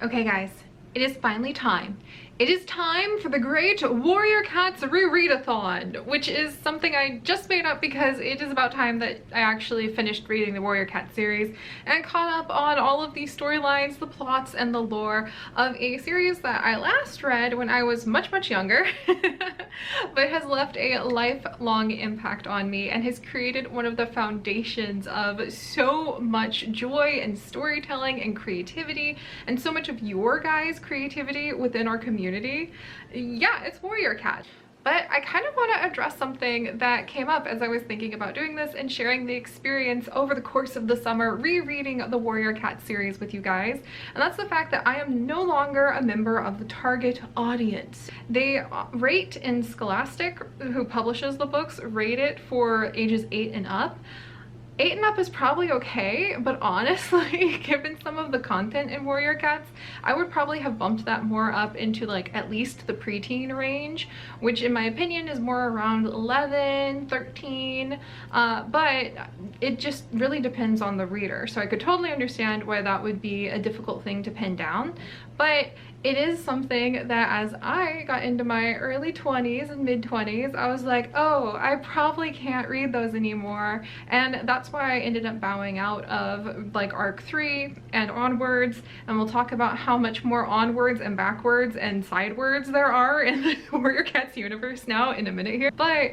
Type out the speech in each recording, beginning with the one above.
Okay guys, it is finally time. It is time for the great Warrior Cats Re-Read-a-Thon, which is something I just made up because it is about time that I actually finished reading the Warrior Cat series and caught up on all of the storylines, the plots, and the lore of a series that I last read when I was much younger, but has left a lifelong impact on me and has created one of the foundations of so much joy and storytelling and creativity and so much of your guys' creativity within our community. Yeah, it's Warrior Cat. But I kind of want to address something that came up as I was thinking about doing this and sharing the experience over the course of the summer rereading the Warrior Cat series with you guys. And that's the fact that I am no longer a member of the target audience. They rate in Scholastic, who publishes the books, rate it for ages 8 and up. 8 and up is probably okay, but honestly, given some of the content in Warrior Cats, I would probably have bumped that more up into like at least the preteen range, which in my opinion is more around 11, 13, but it just really depends on the reader. So I could totally understand why that would be a difficult thing to pin down, but it is something that as I got into my early 20s and mid 20s, I was like, oh, I probably can't read those anymore. And that's why I ended up bowing out of like arc 3 and onwards. And we'll talk about how much more onwards and backwards and sidewards there are in the Warrior Cats universe now in a minute here. But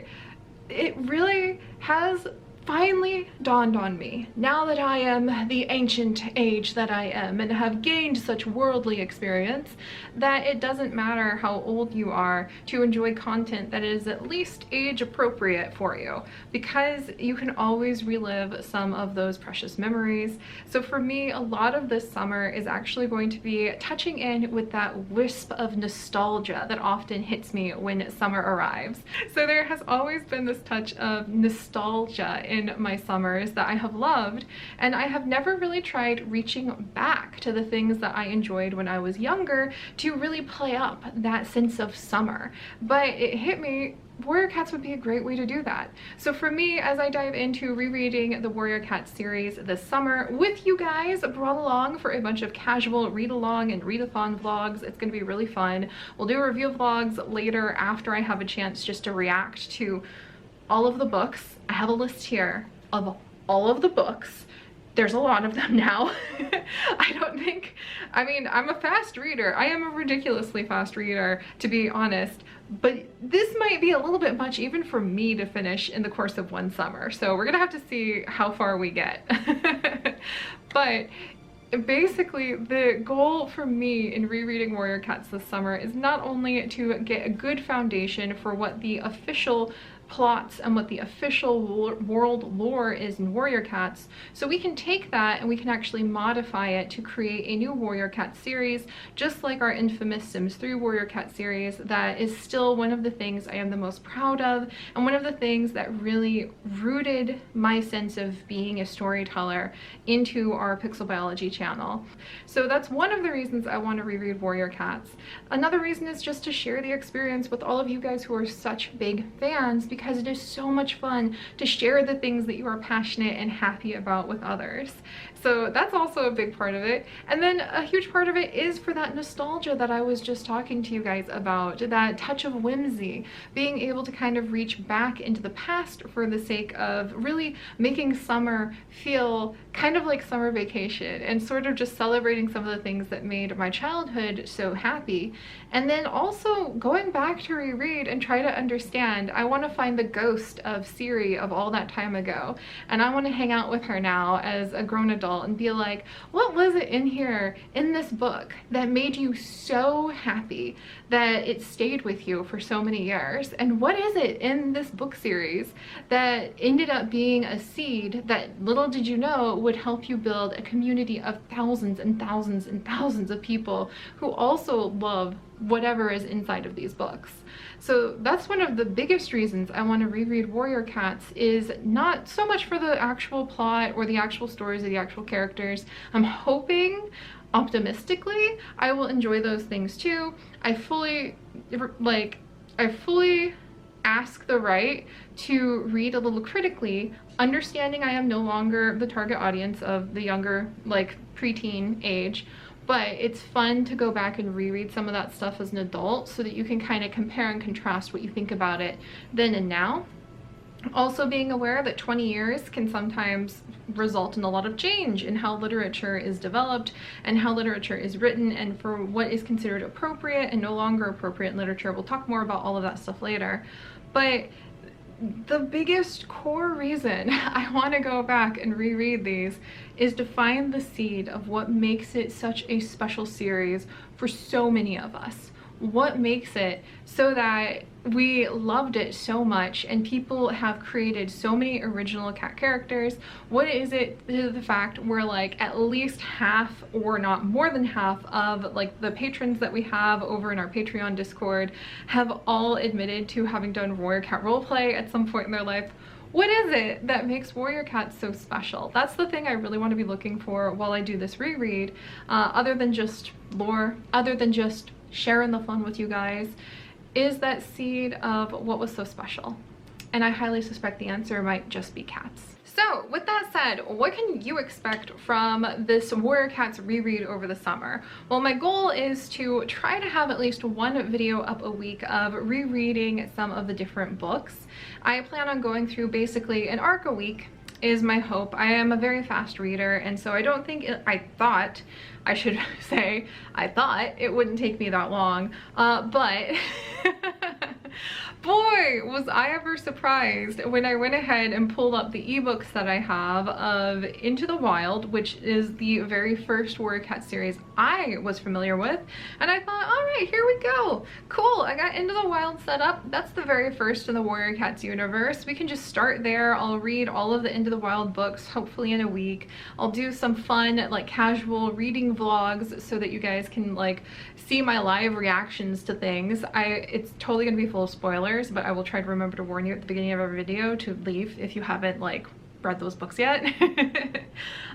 it really has finally dawned on me, now that I am the ancient age that I am and have gained such worldly experience, that it doesn't matter how old you are to enjoy content that is at least age appropriate for you, because you can always relive some of those precious memories. So for me, a lot of this summer is actually going to be touching in with that wisp of nostalgia that often hits me when summer arrives. So there has always been this touch of nostalgia in my summers that I have loved, and I have never really tried reaching back to the things that I enjoyed when I was younger to really play up that sense of summer. But it hit me, Warrior Cats would be a great way to do that. So for me, as I dive into rereading the Warrior Cat series this summer with you guys, brought along for a bunch of casual read-along and read-a-thon vlogs, it's going to be really fun. We'll do review vlogs later after I have a chance just to react to all of the books. I have a list here of all of the books. There's a lot of them now. I mean, I'm a fast reader. I am a ridiculously fast reader, to be honest, but this might be a little bit much even for me to finish in the course of one summer. So we're gonna have to see how far we get. But basically, the goal for me in rereading Warrior Cats this summer is not only to get a good foundation for what the official plots and what the official world lore is in Warrior Cats, so we can take that and we can actually modify it to create a new Warrior Cat series, just like our infamous Sims 3 Warrior Cat series that is still one of the things I am the most proud of, and one of the things that really rooted my sense of being a storyteller into our Pixel Biology channel. So that's one of the reasons I want to reread Warrior Cats. Another reason is just to share the experience with all of you guys who are such big fans, because it is so much fun to share the things that you are passionate and happy about with others. So that's also a big part of it. And then a huge part of it is for that nostalgia that I was just talking to you guys about, that touch of whimsy, being able to kind of reach back into the past for the sake of really making summer feel kind of like summer vacation and sort of just celebrating some of the things that made my childhood so happy. And then also going back to reread and try to understand. I want to find the ghost of Siri of all that time ago, and I want to hang out with her now as a grown adult and be like, what was it in here in this book that made you so happy that it stayed with you for so many years? And what is it in this book series that ended up being a seed that, little did you know, would help you build a community of thousands and thousands and thousands of people who also love whatever is inside of these books? So that's one of the biggest reasons I want to reread Warrior Cats, is not so much for the actual plot or the actual stories or the actual characters. I'm hoping, optimistically, I will enjoy those things too. I fully ask the right to read a little critically, understanding I am no longer the target audience of the younger, like preteen age, but it's fun to go back and reread some of that stuff as an adult so that you can kind of compare and contrast what you think about it then and now. Also being aware that 20 years can sometimes result in a lot of change in how literature is developed and how literature is written, and for what is considered appropriate and no longer appropriate in literature. We'll talk more about all of that stuff later. But the biggest core reason I want to go back and reread these is to find the seed of what makes it such a special series for so many of us. What makes it so that we loved it so much and people have created so many original cat characters? What is it to the fact where like at least half, or not more than half, of like the patrons that we have over in our Patreon Discord have all admitted to having done Warrior Cat roleplay at some point in their life? What is it that makes Warrior Cats so special? That's the thing I really want to be looking for while I do this reread, other than just lore, other than just sharing the fun with you guys, is that seed of what was so special. And I highly suspect the answer might just be cats. So with that said, what can you expect from this Warrior Cats reread over the summer? Well, my goal is to try to have at least one video up a week of rereading some of the different books. I plan on going through basically an arc a week is my hope. I am a very fast reader, and so I don't think I thought it wouldn't take me that long, but boy, was I ever surprised when I went ahead and pulled up the ebooks that I have of Into the Wild, which is the very first Warrior Cat series I was familiar with, and I thought, all right, here we go. Cool, I got Into the Wild set up. That's the very first in the Warrior Cats universe. We can just start there. I'll read all of the Into the Wild books, hopefully in a week. I'll do some fun, like casual reading vlogs so that you guys can like see my live reactions to things. It's totally gonna be full of spoilers, but I will try to remember to warn you at the beginning of every video to leave if you haven't like read those books yet. Then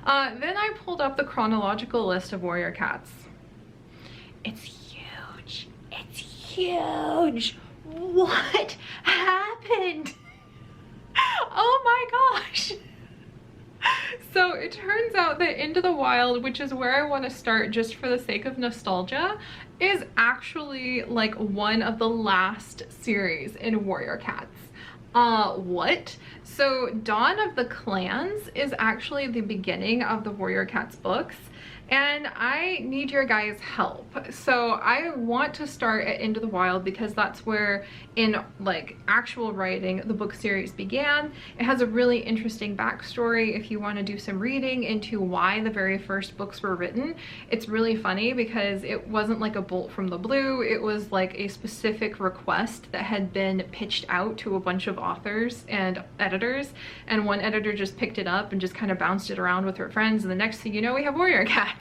I pulled up the chronological list of Warrior Cats. It's huge. It's huge. What happened? Oh my gosh. So it turns out that Into the Wild, which is where I want to start just for the sake of nostalgia, is actually like one of the last series in Warrior Cats. What? So Dawn of the Clans is actually the beginning of the Warrior Cats books, and I need your guys' help. So I want to start at Into the Wild because that's where in like actual writing the book series began. It has a really interesting backstory if you want to do some reading into why the very first books were written. It's really funny because it wasn't like a bolt from the blue. It was like a specific request that had been pitched out to a bunch of authors and editors, and one editor just picked it up and just kind of bounced it around with her friends, and the next thing you know, we have Warrior Cats.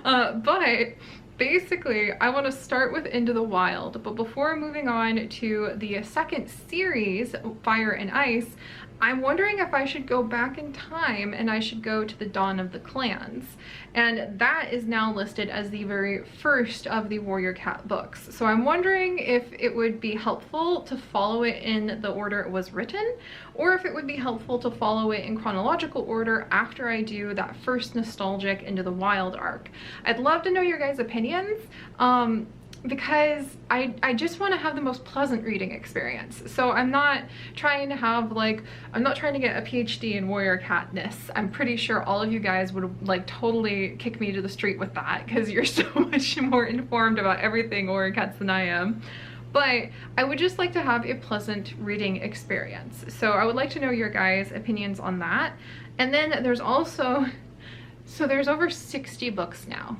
But basically I want to start with Into the Wild, but before moving on to the second series, Fire and Ice, I'm wondering if I should go back in time and I should go to the Dawn of the Clans, and that is now listed as the very first of the Warrior Cat books. So I'm wondering if it would be helpful to follow it in the order it was written, or if it would be helpful to follow it in chronological order after I do that first nostalgic Into the Wild arc. I'd love to know your guys' opinions. Because I just want to have the most pleasant reading experience. So I'm not trying to have like, I'm not trying to get a PhD in Warrior Catness. I'm pretty sure all of you guys would like totally kick me to the street with that because you're so much more informed about everything Warrior Cats than I am. But I would just like to have a pleasant reading experience. So I would like to know your guys' opinions on that. And then there's also, so there's over 60 books now.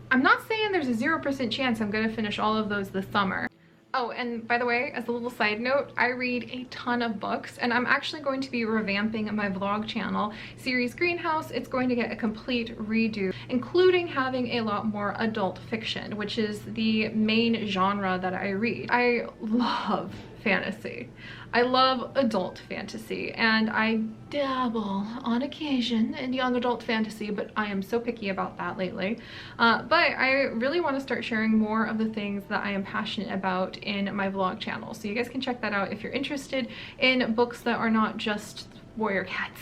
I'm not saying there's a 0% chance I'm going to finish all of those this summer. Oh, and by the way, as a little side note, I read a ton of books, and I'm actually going to be revamping my vlog channel, Series Greenhouse. It's going to get a complete redo, including having a lot more adult fiction, which is the main genre that I read. I love fantasy. I love adult fantasy, and I dabble on occasion in young adult fantasy, but I am so picky about that lately. But I really want to start sharing more of the things that I am passionate about in my vlog channel. So you guys can check that out if you're interested in books that are not just Warrior Cats.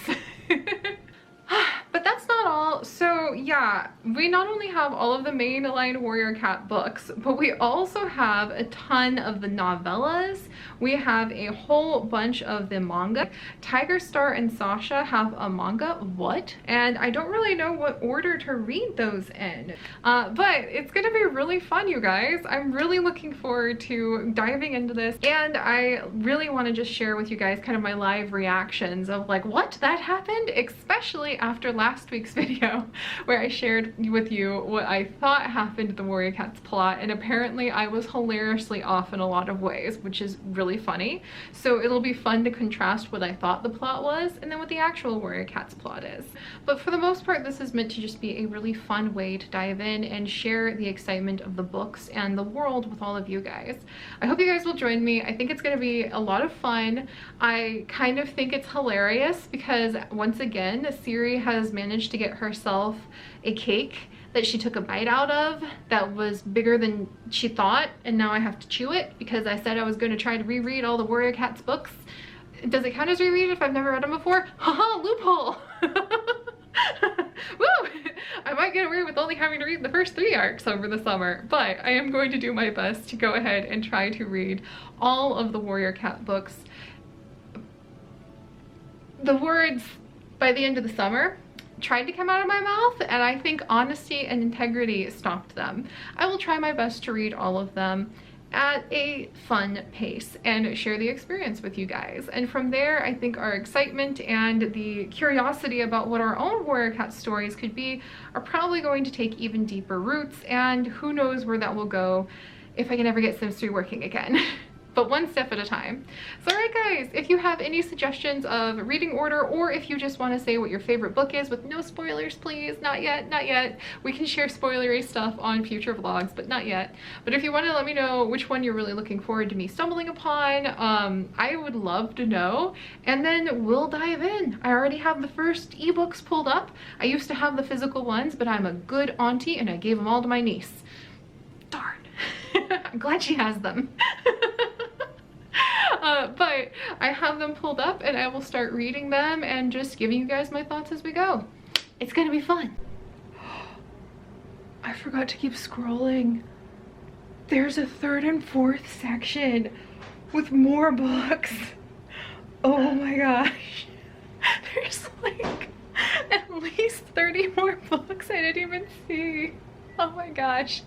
But that's not all Well, so yeah, we not only have all of the mainline Warrior Cat books, but we also have a ton of the novellas. We have a whole bunch of the manga. Tiger Star and Sasha have a manga. What? And I don't really know what order to read those in. But it's gonna be really fun, you guys. I'm really looking forward to diving into this, and I really want to just share with you guys kind of my live reactions of like, what, that happened? Especially after last week's video where I shared with you what I thought happened to the Warrior Cats plot, and apparently I was hilariously off in a lot of ways, which is really funny. So it'll be fun to contrast what I thought the plot was and then what the actual Warrior Cats plot is. But for the most part, this is meant to just be a really fun way to dive in and share the excitement of the books and the world with all of you guys. I hope you guys will join me. I think it's going to be a lot of fun. I kind of think it's hilarious because once again, Siri has managed to get herself a cake that she took a bite out of that was bigger than she thought, and now I have to chew it because I said I was going to try to reread all the Warrior Cats books. Does it count as reread if I've never read them before? Haha, loophole! Woo! I might get away with only having to read the first 3 arcs over the summer, but I am going to do my best to go ahead and try to read all of the Warrior Cat books. The words by the end of the summer tried to come out of my mouth, and I think honesty and integrity stopped them. I will try my best to read all of them at a fun pace and share the experience with you guys. And from there, I think our excitement and the curiosity about what our own Warrior Cat stories could be are probably going to take even deeper roots, and who knows where that will go if I can ever get Sims 3 working again. But one step at a time. So alright guys, if you have any suggestions of reading order, or if you just want to say what your favorite book is with no spoilers, please, not yet, not yet. We can share spoilery stuff on future vlogs, but not yet. But if you want to let me know which one you're really looking forward to me stumbling upon, I would love to know, and then we'll dive in. I already have the first ebooks pulled up. I used to have the physical ones, but I'm a good auntie and I gave them all to my niece. Darn. I'm glad she has them. But I have them pulled up and I will start reading them and just giving you guys my thoughts as we go. It's gonna be fun. I forgot to keep scrolling. There's a 3rd and 4th section with more books. Oh my gosh. There's like at least 30 more books I didn't even see. Oh my gosh.